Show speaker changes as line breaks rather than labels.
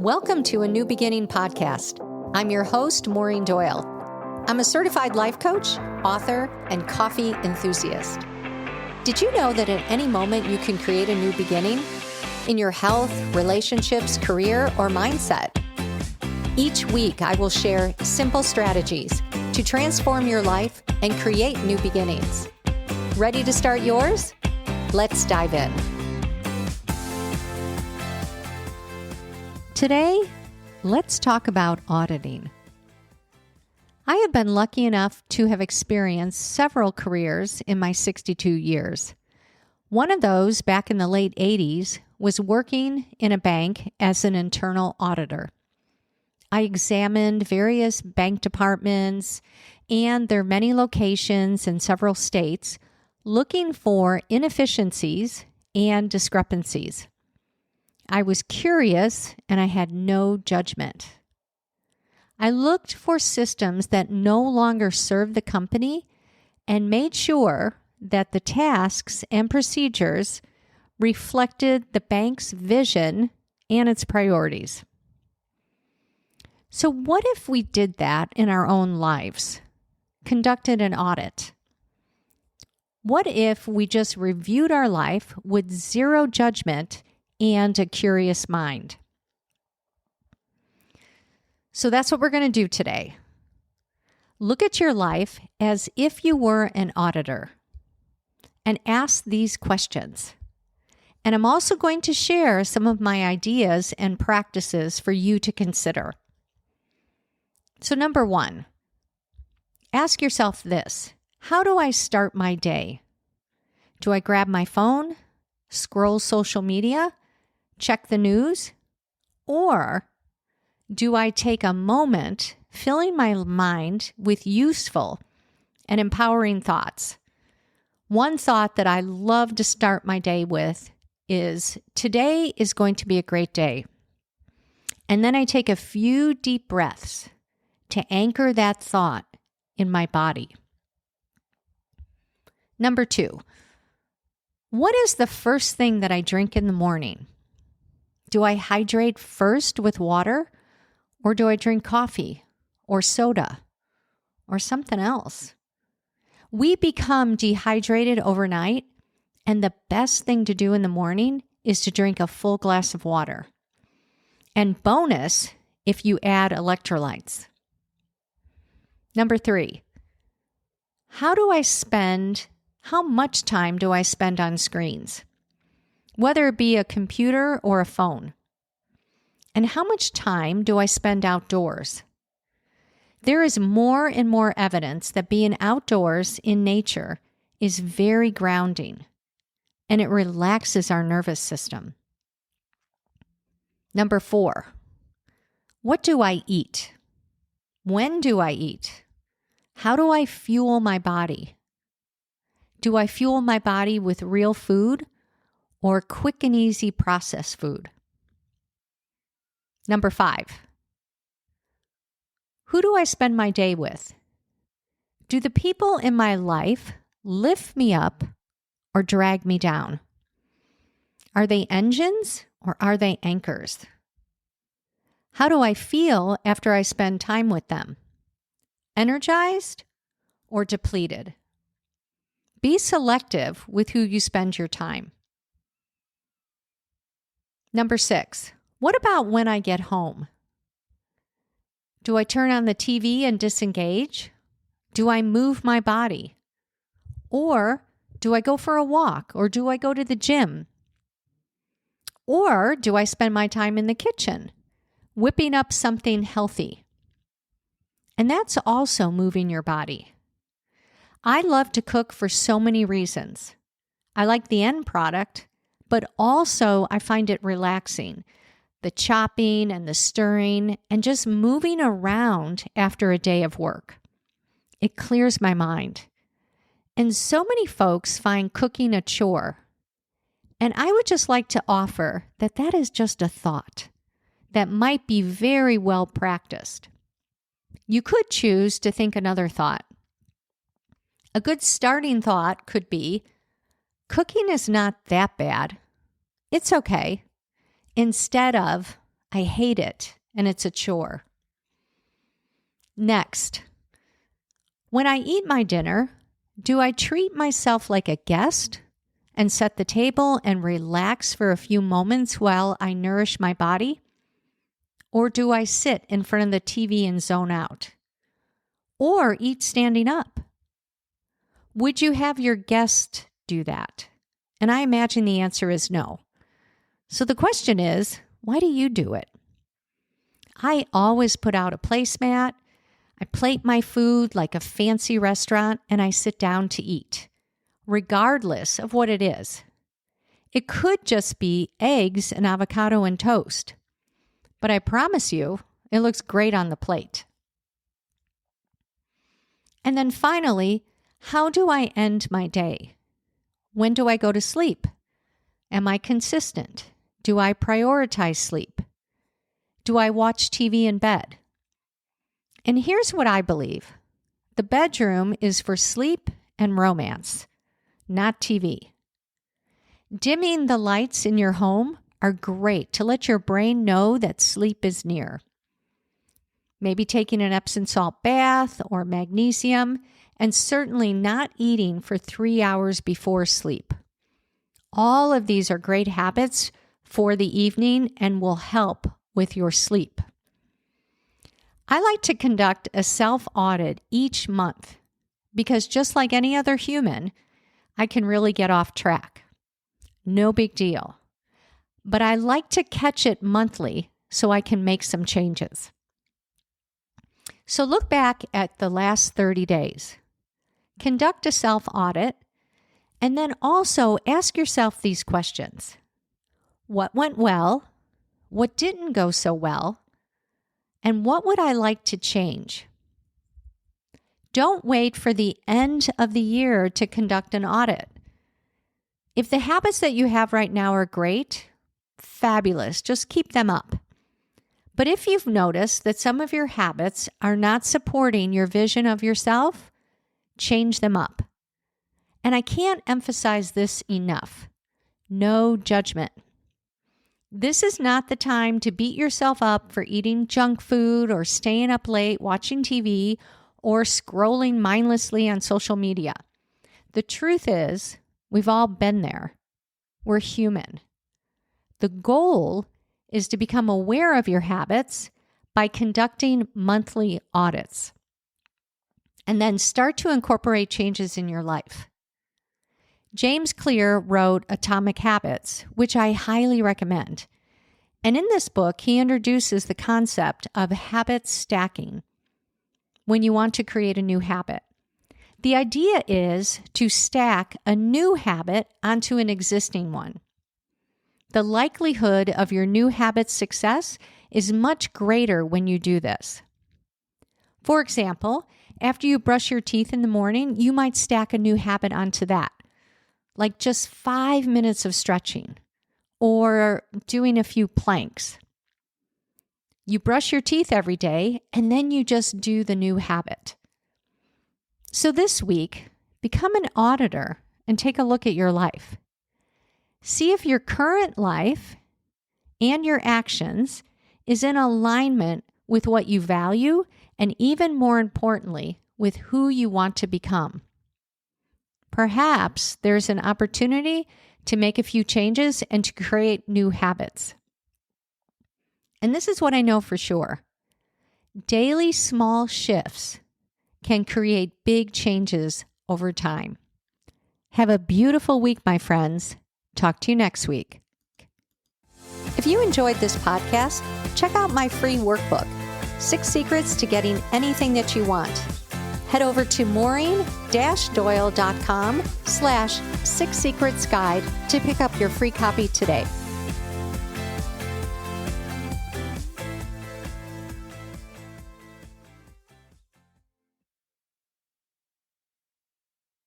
Welcome to a New Beginning podcast. I'm your host, Maureen Doyle. I'm a certified life coach, author, and coffee enthusiast. Did you know that at any moment you can create a new beginning in your health, relationships, career, or mindset? Each week, I will share simple strategies to transform your life and create new beginnings. Ready to start yours? Let's dive in. Today, let's talk about auditing. I have been lucky enough to have experienced several careers in my 62 years. One of those, back in the late 80s, was working in a bank as an internal auditor. I examined various bank departments and their many locations in several states, looking for inefficiencies and discrepancies. I was curious and I had no judgment. I looked for systems that no longer served the company and made sure that the tasks and procedures reflected the bank's vision and its priorities. So what if we did that in our own lives? Conducted an audit? What if we just reviewed our life with zero judgment and a curious mind? So that's what we're going to do today. Look at your life as if you were an auditor and ask these questions. And I'm also going to share some of my ideas and practices for you to consider. So number one, ask yourself this: how do I start my day? Do I grab my phone, scroll social media, check the news? Or do I take a moment filling my mind with useful and empowering thoughts? One thought that I love to start my day with is, today is going to be a great day. And then I take a few deep breaths to anchor that thought in my body. Number two, what is the first thing that I drink in the morning? Do I hydrate first with water, or do I drink coffee or soda or something else? We become dehydrated overnight, and the best thing to do in the morning is to drink a full glass of water. And bonus, if you add electrolytes. Number three, how much time do I spend on screens? Whether it be a computer or a phone. And how much time do I spend outdoors? There is more and more evidence that being outdoors in nature is very grounding, and it relaxes our nervous system. Number four, what do I eat? When do I eat? How do I fuel my body? Do I fuel my body with real food or quick and easy processed food? Number five, who do I spend my day with? Do the people in my life lift me up or drag me down? Are they engines or are they anchors? How do I feel after I spend time with them? Energized or depleted? Be selective with who you spend your time. Number six, what about when I get home? Do I turn on the TV and disengage? Do I move my body? Or do I go for a walk? Or do I go to the gym? Or do I spend my time in the kitchen, whipping up something healthy? And that's also moving your body. I love to cook for so many reasons. I like the end product, but also I find it relaxing. The chopping and the stirring and just moving around after a day of work. It clears my mind. And so many folks find cooking a chore. And I would just like to offer that that is just a thought that might be very well practiced. You could choose to think another thought. A good starting thought could be, cooking is not that bad. It's okay. Instead of, I hate it, and it's a chore. Next, when I eat my dinner, do I treat myself like a guest and set the table and relax for a few moments while I nourish my body? Or do I sit in front of the TV and zone out? Or eat standing up? Would you have your guest do that? And I imagine the answer is no. So the question is, why do you do it? I always put out a placemat. I plate my food like a fancy restaurant, and I sit down to eat, regardless of what it is. It could just be eggs and avocado and toast, but I promise you, it looks great on the plate. And then finally, how do I end my day? When do I go to sleep? Am I consistent? Do I prioritize sleep? Do I watch TV in bed? And here's what I believe. The bedroom is for sleep and romance, not TV. Dimming the lights in your home are great to let your brain know that sleep is near. Maybe taking an Epsom salt bath or magnesium, and certainly not eating for 3 hours before sleep. All of these are great habits for the evening and will help with your sleep. I like to conduct a self-audit each month because just like any other human, I can really get off track. No big deal. But I like to catch it monthly so I can make some changes. So look back at the last 30 days. Conduct a self-audit, and then also ask yourself these questions. What went well? What didn't go so well? And what would I like to change? Don't wait for the end of the year to conduct an audit. If the habits that you have right now are great, fabulous, just keep them up. But if you've noticed that some of your habits are not supporting your vision of yourself, change them up. And I can't emphasize this enough. No judgment. This is not the time to beat yourself up for eating junk food or staying up late watching TV or scrolling mindlessly on social media. The truth is, we've all been there. We're human. The goal is to become aware of your habits by conducting monthly audits, and then start to incorporate changes in your life. James Clear wrote Atomic Habits, which I highly recommend. And in this book, he introduces the concept of habit stacking when you want to create a new habit. The idea is to stack a new habit onto an existing one. The likelihood of your new habit's success is much greater when you do this. For example, after you brush your teeth in the morning, you might stack a new habit onto that, like just 5 minutes of stretching or doing a few planks. You brush your teeth every day, and then you just do the new habit. So this week, become an auditor and take a look at your life. See if your current life and your actions is in alignment with what you value, and even more importantly, with who you want to become. Perhaps there's an opportunity to make a few changes and to create new habits. And this is what I know for sure. Daily small shifts can create big changes over time. Have a beautiful week, my friends. Talk to you next week. If you enjoyed this podcast, check out my free workbook, 6 Secrets to Getting Anything That You Want. Head over to maureen-doyle.com/6secretsguide to pick up your free copy today.